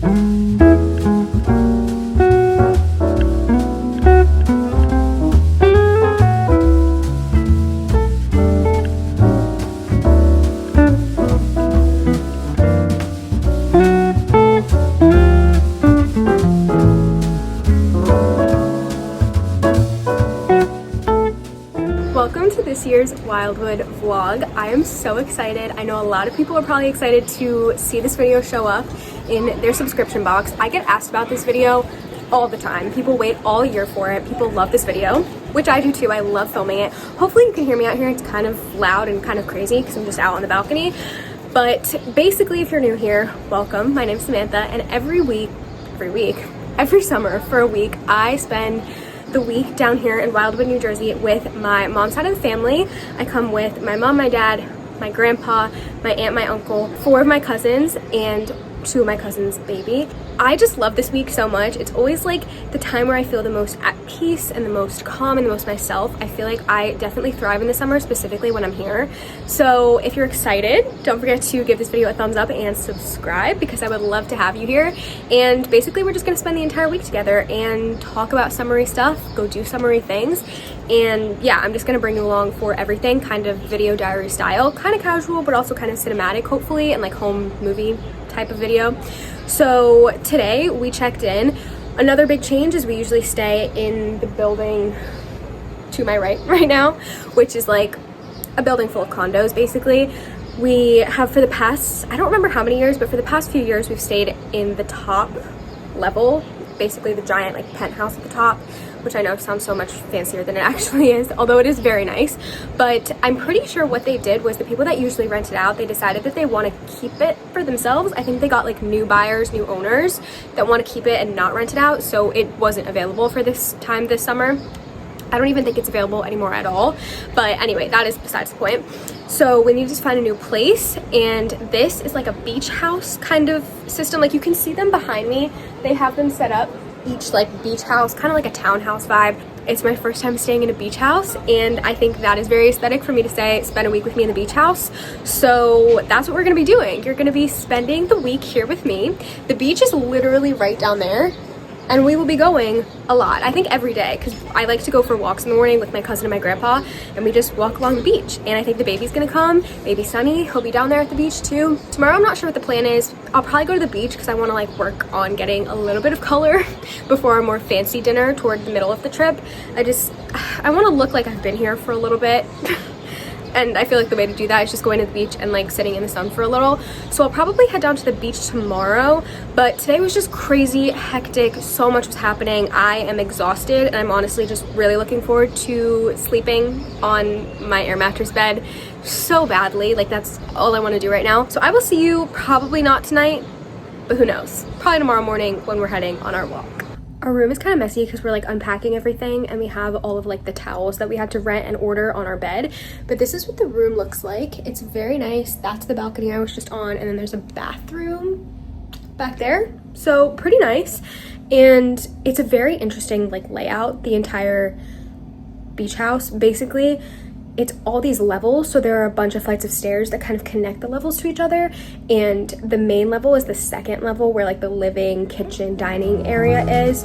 Welcome to this year's Wildwood vlog. I am so excited. I know a lot of people are probably excited to see this video show up in their subscription box. I get asked about this video all the time. People wait all year for it. People love this video, which I do too. I love filming it. Hopefully you can hear me out here. It's kind of loud and kind of crazy because I'm just out on the balcony. But basically, if you're new here, welcome. My name's Samantha, and every summer for a week, I spend the week down here in Wildwood, New Jersey with my mom's side of the family. I come with my mom, my dad, my grandpa, my aunt, my uncle, 4 of my cousins, and 2 of my cousins' baby. I just love this week so much. It's always like the time where I feel the most at peace and the most calm and the most myself. I feel like I definitely thrive in the summer, specifically when I'm here. So if you're excited, don't forget to give this video a thumbs up and subscribe because I would love to have you here. And basically we're just gonna spend the entire week together and talk about summery stuff, go do summery things. And yeah, I'm just gonna bring you along for everything, kind of video diary style, kind of casual, but also kind of cinematic, hopefully, and like home movie type of video. So today we checked in. Another big change is we usually stay in the building to my right now, which is like a building full of condos basically. We have for the past, I don't remember how many years, but for the past few years we've stayed in the top level, basically the giant like penthouse at the top, which I know sounds so much fancier than it actually is, although it is very nice. But I'm pretty sure what they did was the people that usually rent it out, they decided that they want to keep it for themselves. I think they got like new buyers, new owners that want to keep it and not rent it out, so it wasn't available for this time this summer. I don't even think it's available anymore at all. But anyway, that is besides the point. So we need to find a new place, and this is like a beach house kind of system. Like you can see them behind me. They have them set up, each like beach house, kind of like a townhouse vibe. It's my first time staying in a beach house, and I think that is very aesthetic for me to say, spend a week with me in the beach house. So that's what we're gonna be doing. You're gonna be spending the week here with me. The beach is literally right down there, and we will be going a lot. I think every day, because I like to go for walks in the morning with my cousin and my grandpa, and we just walk along the beach. And I think the baby's gonna come, baby Sunny, he'll be down there at the beach too. Tomorrow, I'm not sure what the plan is. I'll probably go to the beach because I wanna like work on getting a little bit of color before a more fancy dinner toward the middle of the trip. I wanna look like I've been here for a little bit. And I feel like the way to do that is just going to the beach and like sitting in the sun for a little. So I'll probably head down to the beach tomorrow, but today was just crazy, hectic, so much was happening. I am exhausted, and I'm honestly just really looking forward to sleeping on my air mattress bed so badly. Like that's all I want to do right now. So I will see you probably not tonight, but who knows? Probably tomorrow morning when we're heading on our walk. Our room is kind of messy because we're like unpacking everything, and we have all of like the towels that we had to rent and order on our bed. But this is what the room looks like. It's very nice. That's the balcony I was just on, and then there's a bathroom back there. So pretty nice. And it's a very interesting like layout, the entire beach house. Basically, it's all these levels, so there are a bunch of flights of stairs that kind of connect the levels to each other, and the main level is the second level where like the living, kitchen, dining area is.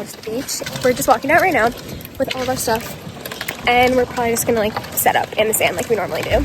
close to the beach. We're just walking out right now with all of our stuff, and we're probably just gonna like set up in the sand like we normally do.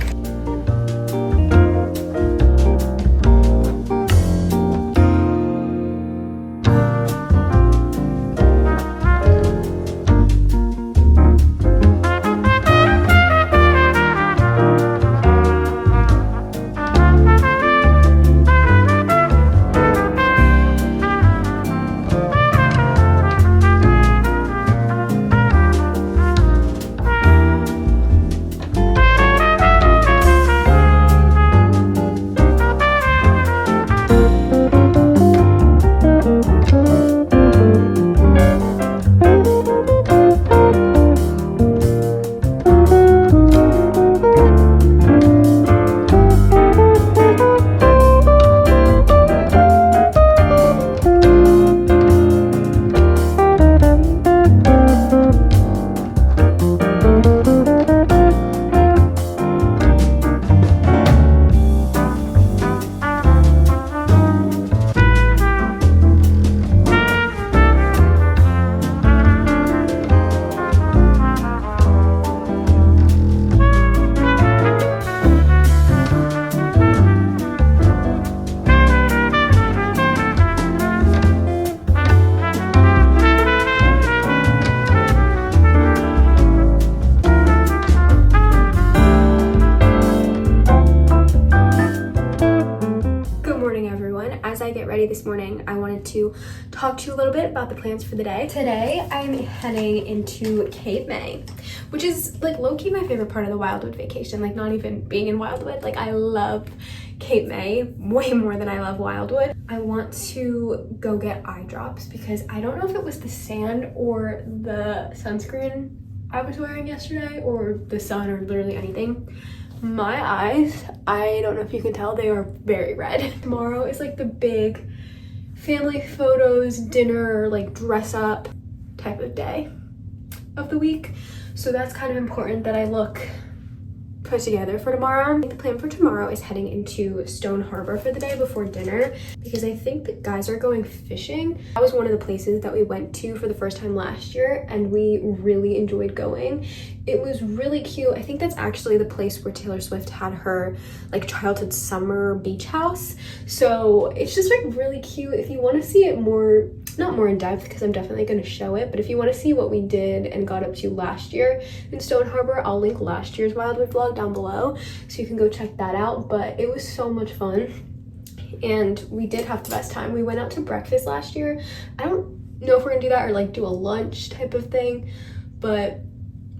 As I get ready this morning, I wanted to talk to you a little bit about the plans for the day. Today, I'm heading into Cape May, which is like low-key my favorite part of the Wildwood vacation. Like, not even being in Wildwood, like I love Cape May way more than I love Wildwood. I want to go get eye drops because I don't know if it was the sand or the sunscreen I was wearing yesterday or the sun or literally anything. My eyes, I don't know if you can tell, they are very red. Tomorrow is like the big family photos, dinner, like dress up type of day of the week. So that's kind of important that I look put together for tomorrow. The plan for tomorrow is heading into Stone Harbor for the day before dinner because I think the guys are going fishing. That was one of the places that we went to for the first time last year and we really enjoyed going. It was really cute. I think that's actually the place where Taylor Swift had her like childhood summer beach house. So it's just like really cute. If you want to see it more, not more in depth because I'm definitely going to show it, but if you want to see what we did and got up to last year in Stone Harbor, I'll link last year's Wildwood vlog down below so you can go check that out. But it was so much fun and we did have the best time. We went out to breakfast last year. I don't know if we're gonna do that or like do a lunch type of thing, but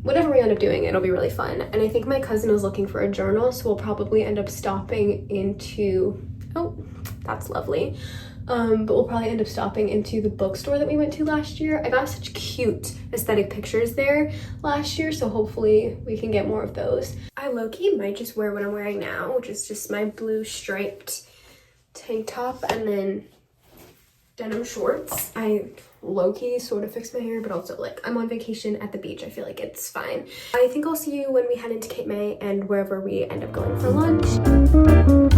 whatever we end up doing, it'll be really fun. And I think my cousin is looking for a journal, so we'll probably end up stopping into, oh, that's lovely. But we'll probably end up stopping into the bookstore that we went to last year. I got such cute aesthetic pictures there last year, so hopefully we can get more of those. I low-key might just wear what I'm wearing now, which is just my blue striped tank top and then denim shorts. I low-key sort of fixed my hair, but also like I'm on vacation at the beach. I feel like it's fine. I think I'll see you when we head into Cape May and wherever we end up going for lunch.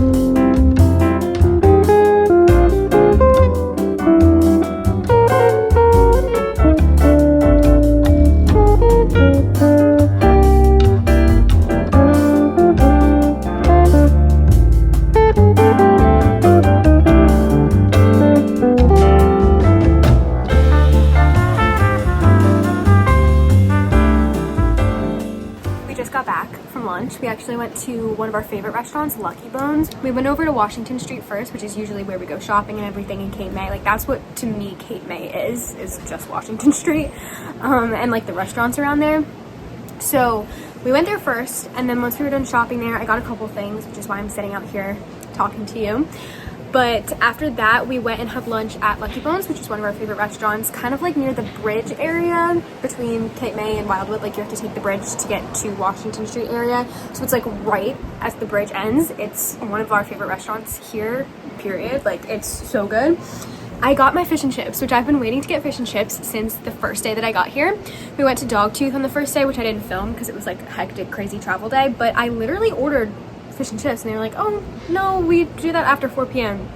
We actually went to one of our favorite restaurants, Lucky Bones. We went over to Washington Street first, which is usually where we go shopping and everything in Cape May. Like that's what to me Cape May is just Washington Street and like the restaurants around there. So we went there first, and then once we were done shopping there, I got a couple things, which is why I'm sitting out here talking to you. But after that, we went and had lunch at Lucky Bones, which is one of our favorite restaurants, kind of like near the bridge area between Cape May and Wildwood. Like you have to take the bridge to get to Washington Street area. So it's like right as the bridge ends. It's one of our favorite restaurants here, period. Like it's so good. I got my fish and chips, which I've been waiting to get fish and chips since the first day that I got here. We went to Dogtooth on the first day, which I didn't film because it was like a hectic, crazy travel day. But I literally ordered fish and chips and they were like, oh no, we do that after 4 p.m.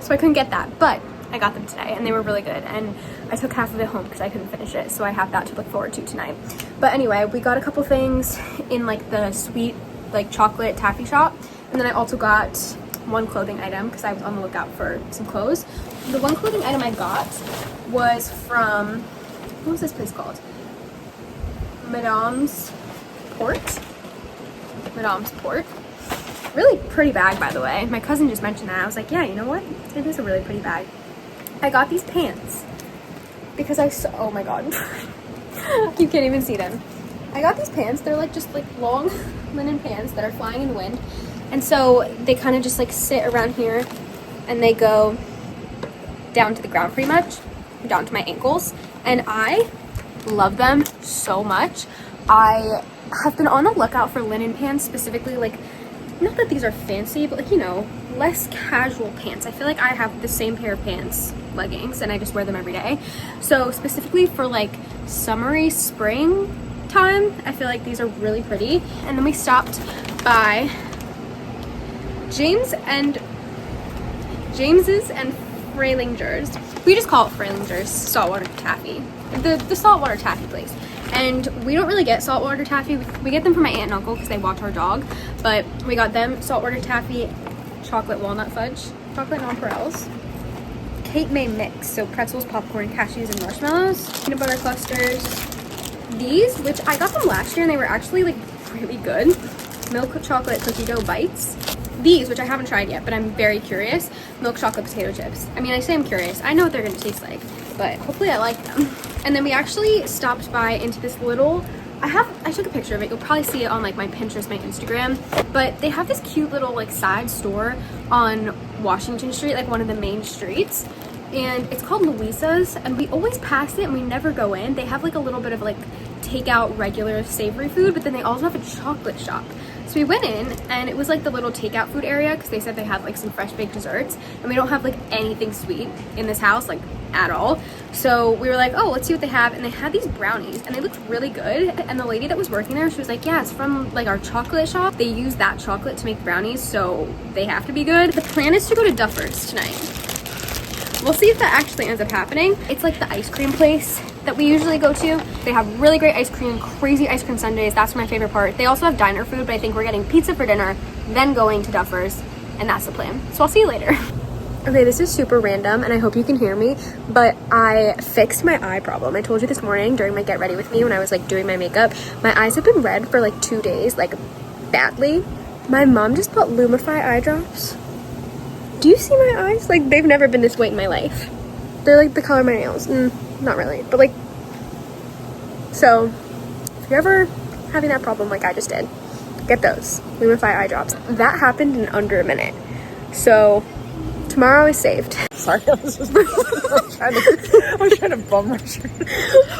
So I couldn't get that, but I got them today and they were really good, and I took half of it home because I couldn't finish it, so I have that to look forward to tonight. But anyway, we got a couple things in like the sweet like chocolate taffy shop, and then I also got one clothing item because I was on the lookout for some clothes. The one clothing item I got was from, what was this place called? Madame's Port. Really pretty bag, by the way. My cousin just mentioned that. I was like, yeah, you know what? It is a really pretty bag. I got these pants because oh my god. You can't even see them. I got these pants. They're like just like long linen pants that are flying in the wind. And so they kind of just like sit around here and they go down to the ground pretty much, down to my ankles. And I love them so much. I have been on the lookout for linen pants, specifically like, not that these are fancy, but like, you know, less casual pants. I feel like I have the same pair of pants, leggings, and I just wear them every day. So specifically for like summery spring time, I feel like these are really pretty. And then we stopped by James's and Frailinger's. We just call it Frailinger's saltwater taffy. The saltwater taffy place. And we don't really get saltwater taffy. We get them from my aunt and uncle because they watch our dog. But we got them saltwater taffy, chocolate walnut fudge, chocolate nonpareils, Cape May mix, so pretzels, popcorn, cashews, and marshmallows, peanut butter clusters. These, which I got them last year and they were actually like really good, milk chocolate cookie dough bites. These, which I haven't tried yet, but I'm very curious, milk chocolate potato chips. I mean, I say I'm curious. I know what they're gonna taste like, but hopefully I like them. And then we actually stopped by into this little, I took a picture of it. You'll probably see it on like my Pinterest, my Instagram, but they have this cute little like side store on Washington Street, like one of the main streets. And it's called Louisa's, and we always pass it and we never go in. They have like a little bit of like takeout regular savory food, but then they also have a chocolate shop. So we went in and it was like the little takeout food area because they said they had like some fresh baked desserts, and we don't have like anything sweet in this house, like at all. So we were like, oh, let's see what they have. And they had these brownies and they looked really good. And the lady that was working there, she was like, yeah, it's from like our chocolate shop. They use that chocolate to make brownies, so they have to be good. The plan is to go to Duffers tonight. We'll see if that actually ends up happening. It's like the ice cream place that we usually go to. They have really great ice cream, crazy ice cream sundaes. That's my favorite part. They also have diner food, but I think we're getting pizza for dinner, then going to Duffers, and that's the plan. So I'll see you later. Okay, this is super random and I hope you can hear me, but I fixed my eye problem. I told you this morning during my get ready with me when I was like doing my makeup, my eyes have been red for like 2 days, like badly. My mom just bought Lumify eye drops. Do you see my eyes? Like, they've never been this white in my life. They're like the color of my nails. Not really, but like, so if you're ever having that problem like I just did, get those Lumify eye drops. That happened in under a minute. So tomorrow is saved. Sorry, I was trying to bum my shirt.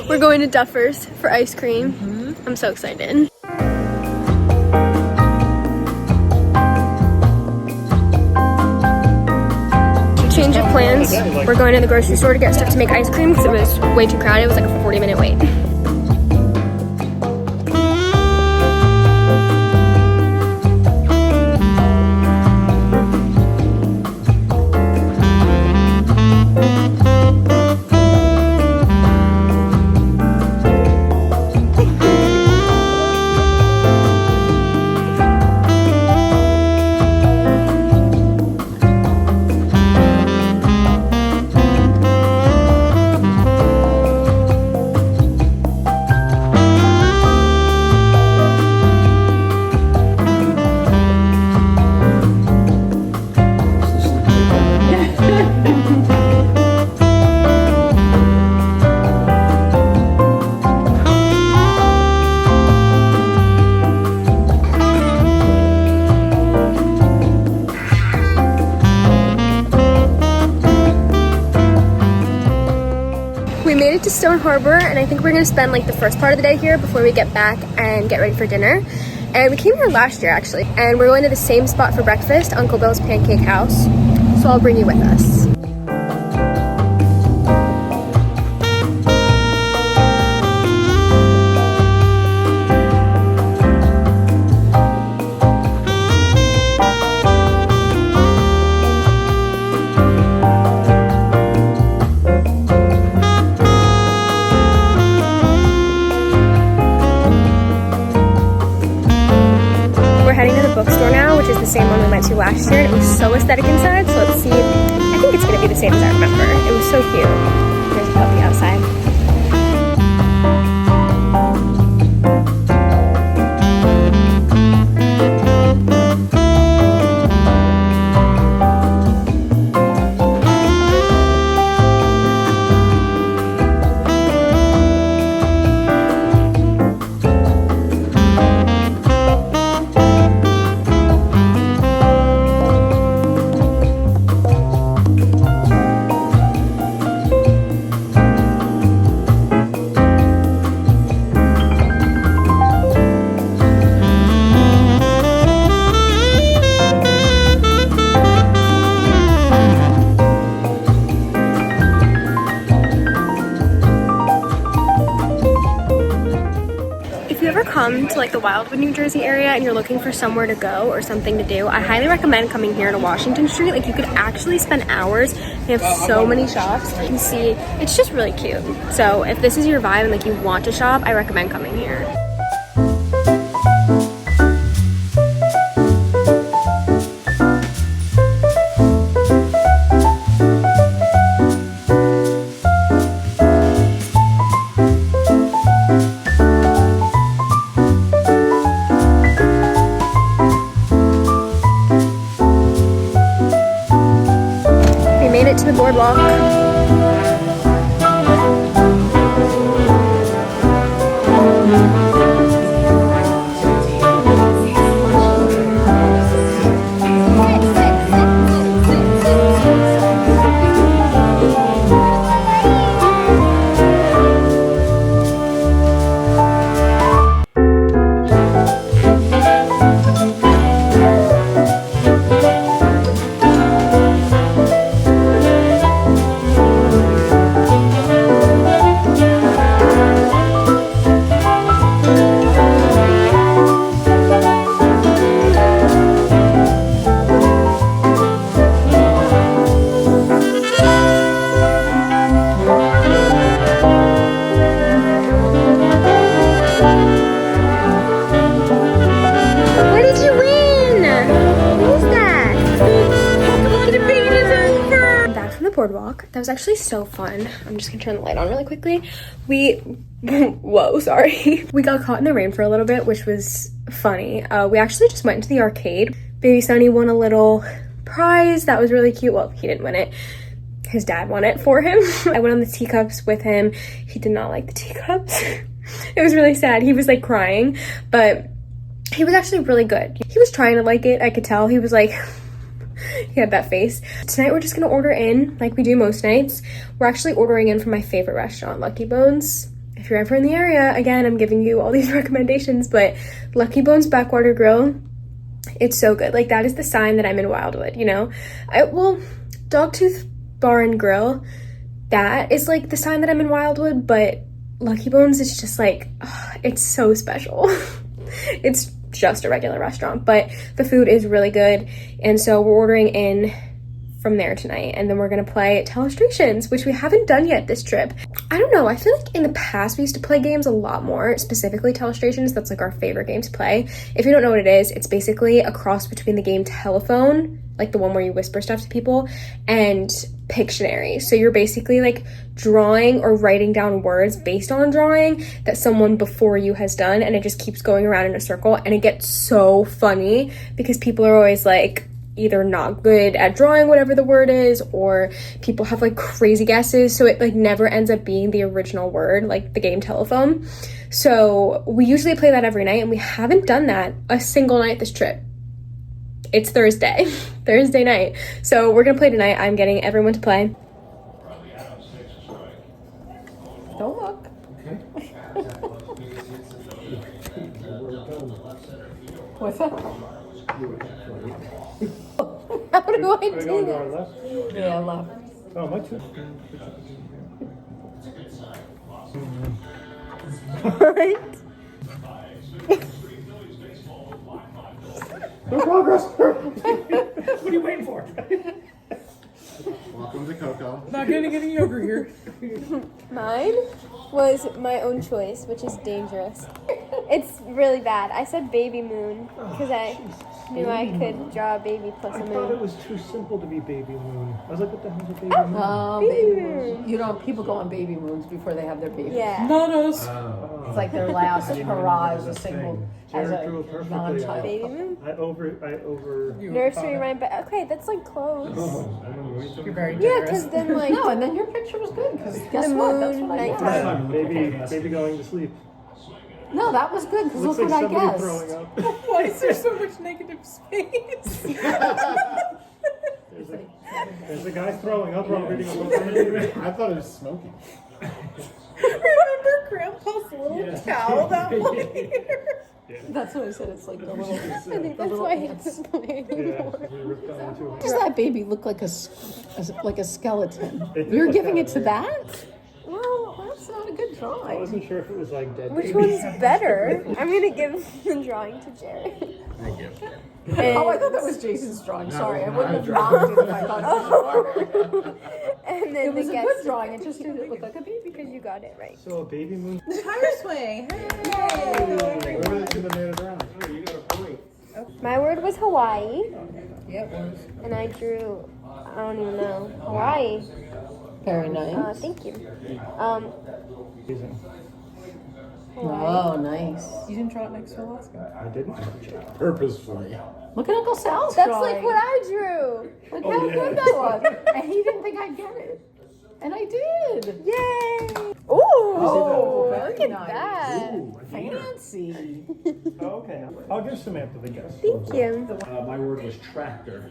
We're going to Duffers for ice cream. I'm so excited. Change of plans. We're going to the grocery store to get stuff to make ice cream because it was way too crowded. It was like a 40-minute wait. To Stone Harbor, and I think we're gonna spend like the first part of the day here before we get back and get ready for dinner. And we came here last year actually, and we're going to the same spot for breakfast, Uncle Bill's Pancake House. So I'll bring you with us. the same one we went to last year, and it was so aesthetic inside. So let's see. I think it's gonna be the same as I remember. It was so cute. There's a puppy outside. Come to like the Wildwood, New Jersey area and you're looking for somewhere to go or something to do, I highly recommend coming here to Washington Street. Like, you could actually spend hours. They have so many shops. You can see it's just really cute. So if this is your vibe and like you want to shop, I recommend coming here. To the boardwalk. Boardwalk. That was actually so fun. I'm just gonna turn the light on really quickly. Whoa, sorry. We got caught in the rain for a little bit, which was funny. We actually just went into the arcade. Baby Sonny won a little prize. That was really cute. Well, he didn't win it. His dad won it for him. I went on the teacups with him. He did not like the teacups. It was really sad. He was like crying, but he was actually really good. He was trying to like it. I could tell. He was like, he had that face. Tonight we're just gonna order in like we do most nights. We're actually ordering in from my favorite restaurant, Lucky Bones. If you're ever in the area, again, I'm giving you all these recommendations, but Lucky Bones Backwater Grill, it's so good. Like, that is the sign that I'm in Wildwood, you know? Well, Dogtooth Bar and Grill, that is like the sign that I'm in Wildwood, but Lucky Bones is just like, it's so special. It's just a regular restaurant, but the food is really good, and so we're ordering in from there tonight, and then we're gonna play Telestrations, which we haven't done yet this trip. I don't know, I feel like in the past we used to play games a lot more, specifically Telestrations. That's like our favorite game to play. If you don't know what it is, it's basically a cross between the game Telephone, like the one where you whisper stuff to people, and Pictionary. So you're basically like drawing or writing down words based on a drawing that someone before you has done, and it just keeps going around in a circle, and it gets so funny because people are always like either not good at drawing whatever the word is, or people have like crazy guesses, so it like never ends up being the original word, like the game Telephone. So we usually play that every night, and we haven't done that a single night this trip. It's Thursday night, so we're gonna play tonight. I'm getting everyone to play. Don't look. What's up? How do I do that? Yeah, left. Oh, my too. Right? No progress. What are you waiting for? Welcome to Coco. Not getting any yogurt here. Mine was my own choice, which is dangerous. It's really bad. I said baby moon because I knew I could draw a baby plus a I moon. thought it was too simple to be baby moon. I was like, what the hell's a baby moon? Oh, baby moons. You know, people go on baby moons before they have their babies. Yeah. Not us. It's like their last hurrah as a single, as Jared drew a it perfectly. non-child. Baby moon? I over. Nursery rhyme, but okay, that's like close. Oh, I don't know what you're You're very Yeah, generous. because then like No, and then your picture was good, because guess The what? That's moon, what I nighttime. guessed. Baby going to sleep. No, that was good, because Looks look like what I somebody throwing guessed. up. Why is there so much negative space? There's a guy throwing up while reading a book. I thought it was smoking. Remember Grandpa's little cow that one year? That's what I said, it's like the little, I think that's little why he ants. doesn't play anymore. Yeah, we ripped that one too. Why does that baby look like like a skeleton? You're giving it to that? Well, that's not a good I drawing. wasn't sure if it was like dead. Which babies. one's better? I'm gonna give the drawing to Jared. Thank you. Oh, I thought that was Jason's drawing. Sorry, I no, wouldn't I have drew knocked it if I thought it was yours. And then It was the a guest good drawing, it just didn't look like a baby. because you got it right. So a baby moon. Tire swing. Hey. Where were they should have made it around? Oh, you got a point. My word was Hawaii, Yeah, it was. and I drew, I don't even know, Hawaii. Very nice. Thank you. Amazing. Hawaii. Oh, nice. You didn't draw it next to Alaska. I didn't. Purposefully. Look at Uncle Sal's That's drawing. like what I drew. Look how good that was. And he didn't think I'd get it. And I did. Yay! Ooh! Oh, very Look at nice. that. Fancy. Oh, okay. I'll give Samantha the guess. Thank you. My word was tractor.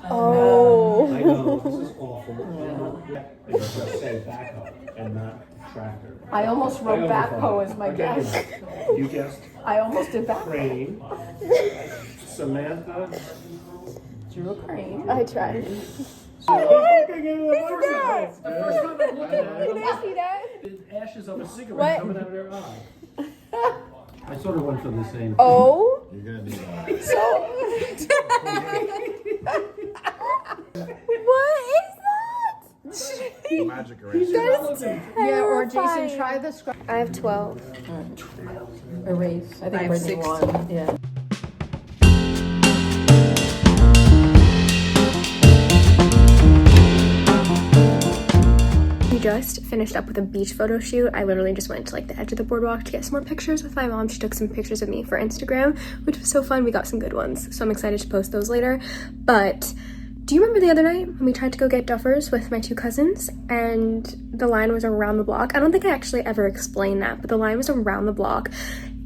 Oh. I know, this is awful. It should say backhoe and not tractor. I almost wrote backhoe as my guess. You guessed I almost did backhoe. crane. Samantha. Drew a crane. I tried. What? Can I see that? The ashes of a cigarette What? coming out of their eye. I sort of went for the same. Oh. You're gonna need that. What is that? Magic eraser. That is Yeah, or Jason, terrifying. try the scrub. I have 12. Erase. I think I have Brittany 16. won. Yeah. We just finished up with a beach photo shoot. I literally just went to like the edge of the boardwalk to get some more pictures with my mom. She took some pictures of me for Instagram, which was so fun. We got some good ones, so I'm excited to post those later. But do you remember the other night when we tried to go get Duffers with my two cousins and the line was around the block? I don't think I actually ever explained that, but the line was around the block.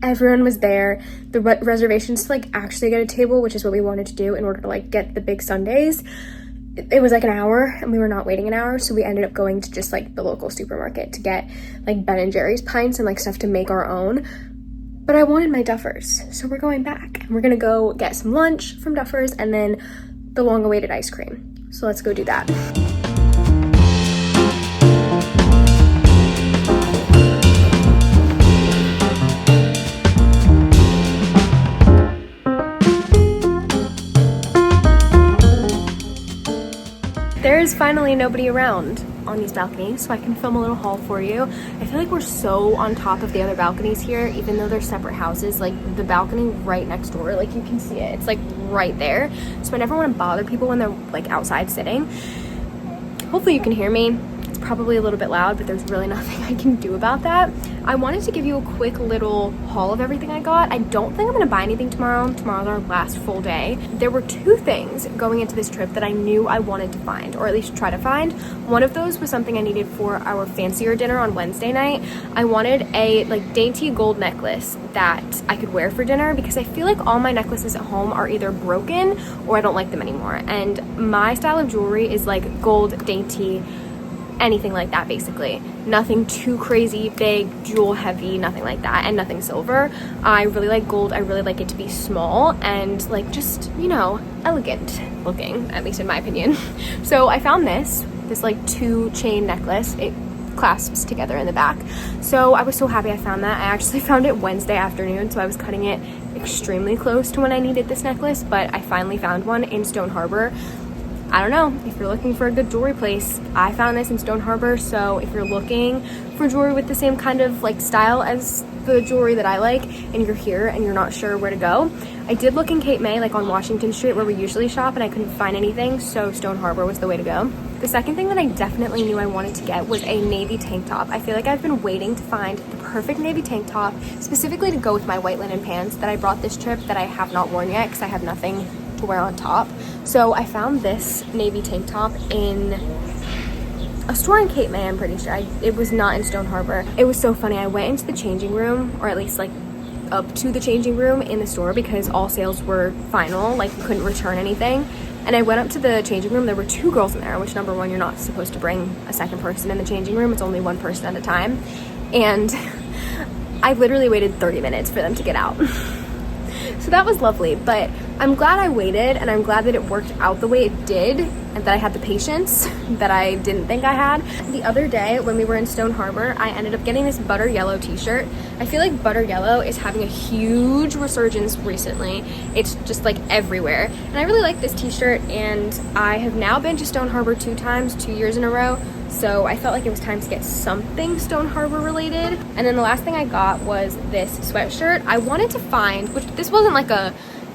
Everyone was there. The reservations to like actually get a table, which is what we wanted to do in order to like get the big sundaes. It was like an hour and we were not waiting an hour, so we ended up going to just like the local supermarket to get like Ben and Jerry's pints and like stuff to make our own. But I wanted my Duffers, so we're going back and we're gonna go get some lunch from Duffers and then the long-awaited ice cream. So let's go do that. There's finally nobody around on these balconies, so I can film a little haul for you. I feel like we're so on top of the other balconies here, even though they're separate houses. Like the balcony right next door, like you can see it, it's like right there. So I never want to bother people when they're like outside sitting. Hopefully you can hear me. It's probably a little bit loud, but there's really nothing I can do about that. I wanted to give you a quick little haul of everything I got. I don't think I'm gonna buy anything tomorrow. Tomorrow's our last full day. There were two things going into this trip that I knew I wanted to find, or at least try to find. One of those was something I needed for our fancier dinner on Wednesday night. I wanted a like dainty gold necklace that I could wear for dinner because I feel like all my necklaces at home are either broken or I don't like them anymore. And my style of jewelry is like gold, dainty, anything like that basically. Nothing too crazy, big, jewel heavy, nothing like that, and nothing silver. I really like gold. I really like it to be small and like just, you know, elegant looking, at least in my opinion. So I found this like 2-chain necklace. It clasps together in the back. So I was so happy I found that. I actually found it Wednesday afternoon, so I was cutting it extremely close to when I needed this necklace, but I finally found one in Stone Harbor. I don't know, if you're looking for a good jewelry place, I found this in Stone Harbor. So if you're looking for jewelry with the same kind of like style as the jewelry that I like, and you're here and you're not sure where to go, I did look in Cape May, like on Washington Street where we usually shop, and I couldn't find anything, so Stone Harbor was the way to go. The second thing that I definitely knew I wanted to get was a navy tank top. I feel like I've been waiting to find the perfect navy tank top, specifically to go with my white linen pants that I brought this trip that I have not worn yet because I have nothing to wear on top. So I found this navy tank top in a store in Cape May, I'm pretty sure. It was not in Stone Harbor. It was so funny. I went into the changing room, or at least like up to the changing room in the store because all sales were final, like you couldn't return anything. And I went up to the changing room. There were 2 girls in there, which number one, you're not supposed to bring a second person in the changing room. It's only 1 person at a time. And I literally waited 30 minutes for them to get out. So that was lovely, but I'm glad I waited, and I'm glad that it worked out the way it did, and that I had the patience that I didn't think I had. The other day when we were in Stone Harbor, I ended up getting this butter yellow t-shirt. I feel like butter yellow is having a huge resurgence recently. It's just like everywhere. And I really like this t-shirt, and I have now been to Stone Harbor 2 times, 2 years in a row. So I felt like it was time to get something Stone Harbor related. And then the last thing I got was this sweatshirt. I wanted to find, which this wasn't like a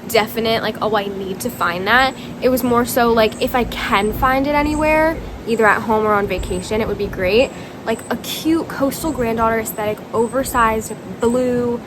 definite like, oh, I need to find that. It was more so like if I can find it anywhere, either at home or on vacation, it would be great. Like a cute coastal granddaughter aesthetic, oversized blue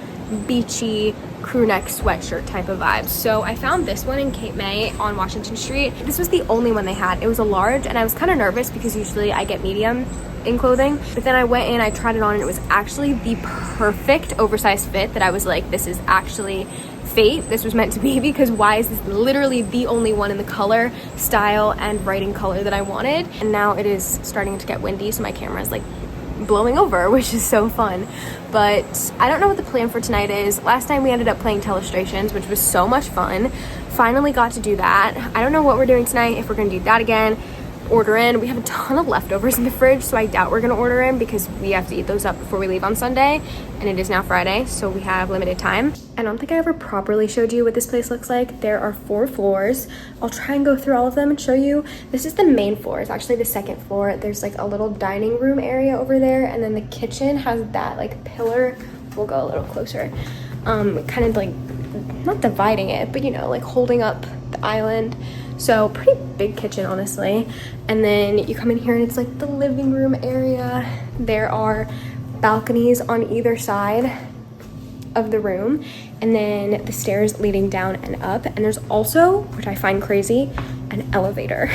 beachy crew neck sweatshirt type of vibes. So I found this one in Cape May on Washington Street. This was the only one they had. It was a large, and I was kind of nervous because usually I get medium in clothing, but then I went in, I tried it on, and it was actually the perfect oversized fit that I was like, this is actually fate. This was meant to be, because why is this literally the only one in the color, style, and writing color that I wanted? And now it is starting to get windy, so my camera is like blowing over, which is so fun. But I don't know what the plan for tonight is. Last time we ended up playing Telestrations, which was so much fun. Finally got to do that. I don't know what we're doing tonight, if we're gonna do that again, order in. We have a ton of leftovers in the fridge, so I doubt we're gonna order in because we have to eat those up before we leave on Sunday, and it is now Friday, so we have limited time. I don't think I ever properly showed you what this place looks like. There are 4 floors. I'll try and go through all of them and show you. This is the main floor. It's actually the 2nd floor. There's like a little dining room area over there, and then the kitchen has that like pillar. We'll go a little closer. Kind of like, not dividing it, but you know, like holding up the island. So pretty big kitchen, honestly. And then you come in here and it's like the living room area. There are balconies on either side of the room, and then the stairs leading down and up. And there's also, which I find crazy, an elevator.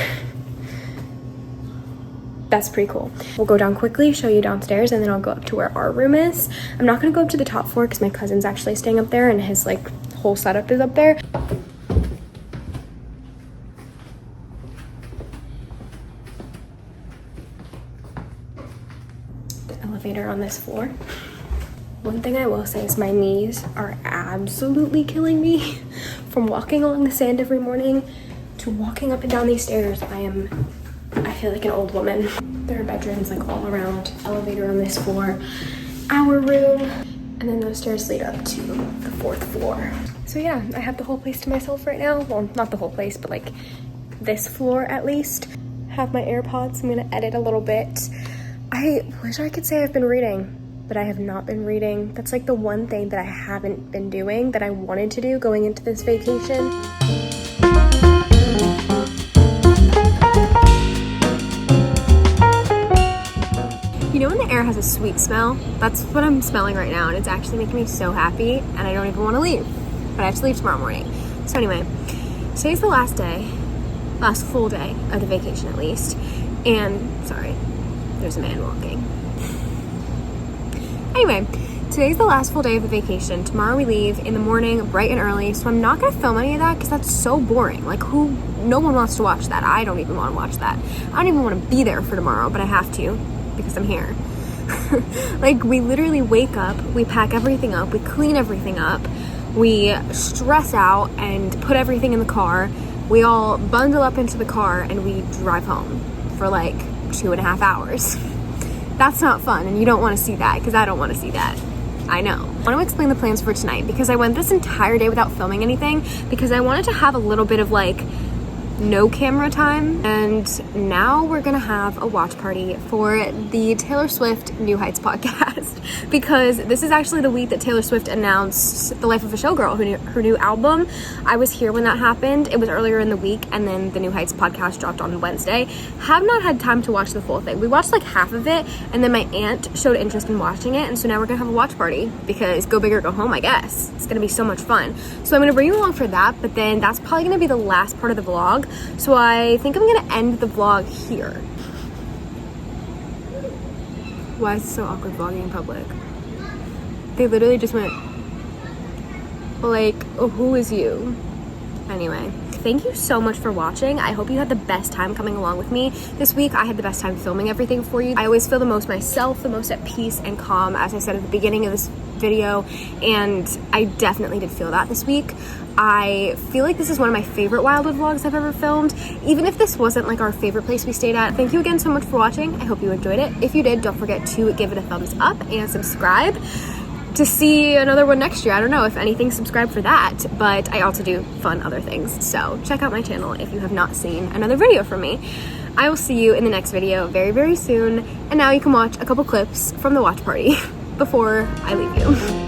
That's pretty cool. We'll go down quickly, show you downstairs, and then I'll go up to where our room is. I'm not gonna go up to the top floor because my cousin's actually staying up there and his like whole setup is up there. Elevator on this floor. One thing I will say is my knees are absolutely killing me. From walking along the sand every morning to walking up and down these stairs, I feel like an old woman. There are bedrooms like all around. Elevator on this floor, our room, and then those stairs lead up to the 4th floor. So yeah, I have the whole place to myself right now. Well, not the whole place, but like this floor at least. Have my AirPods. I'm gonna edit a little bit. I wish I could say I've been reading, but I have not been reading. That's like the one thing that I haven't been doing that I wanted to do going into this vacation. You know when the air has a sweet smell? That's what I'm smelling right now, and it's actually making me so happy, and I don't even want to leave, but I have to leave tomorrow morning. So anyway, today's the last full day of the vacation at least, and sorry, there's a man walking. Anyway, today's the last full day of the vacation. Tomorrow we leave in the morning, bright and early, so I'm not gonna film any of that because that's so boring. Like no one wants to watch that. I don't even want to watch that. I don't even want to be there for tomorrow, but I have to because I'm here. Like we literally wake up, we pack everything up, we clean everything up, we stress out and put everything in the car. We all bundle up into the car and we drive home for like 2.5 hours. That's not fun, and you don't want to see that because I don't want to see that. I know. I want to explain the plans for tonight because I went this entire day without filming anything because I wanted to have a little bit of like no camera time, and now we're gonna have a watch party for the Taylor Swift New Heights podcast because this is actually the week that Taylor Swift announced The Life of a Showgirl, her new album. I was here when that happened. It was earlier in the week, and then the New Heights podcast dropped on Wednesday. Have not had time to watch the full thing. We watched like half of it, and then my aunt showed interest in watching it, and so now we're gonna have a watch party because go big or go home, I guess. It's gonna be so much fun. So I'm gonna bring you along for that, but then that's probably gonna be the last part of the vlog. So I think I'm gonna end the vlog here. Why is it so awkward vlogging in public? They literally just went like, oh, who is you? Anyway, thank you so much for watching. I hope you had the best time coming along with me this week. I had the best time filming everything for you. I always feel the most myself, the most at peace and calm, as I said at the beginning of this video, and I definitely did feel that this week. I feel like this is one of my favorite Wildwood vlogs I've ever filmed, even if this wasn't like our favorite place we stayed at. Thank you again so much for watching. I hope you enjoyed it. If you did, don't forget to give it a thumbs up and subscribe to see another one next year. I don't know if anything, subscribe for that, but I also do fun other things. So check out my channel if you have not seen another video from me. I will see you in the next video very, very soon. And now you can watch a couple clips from the watch party before I leave you.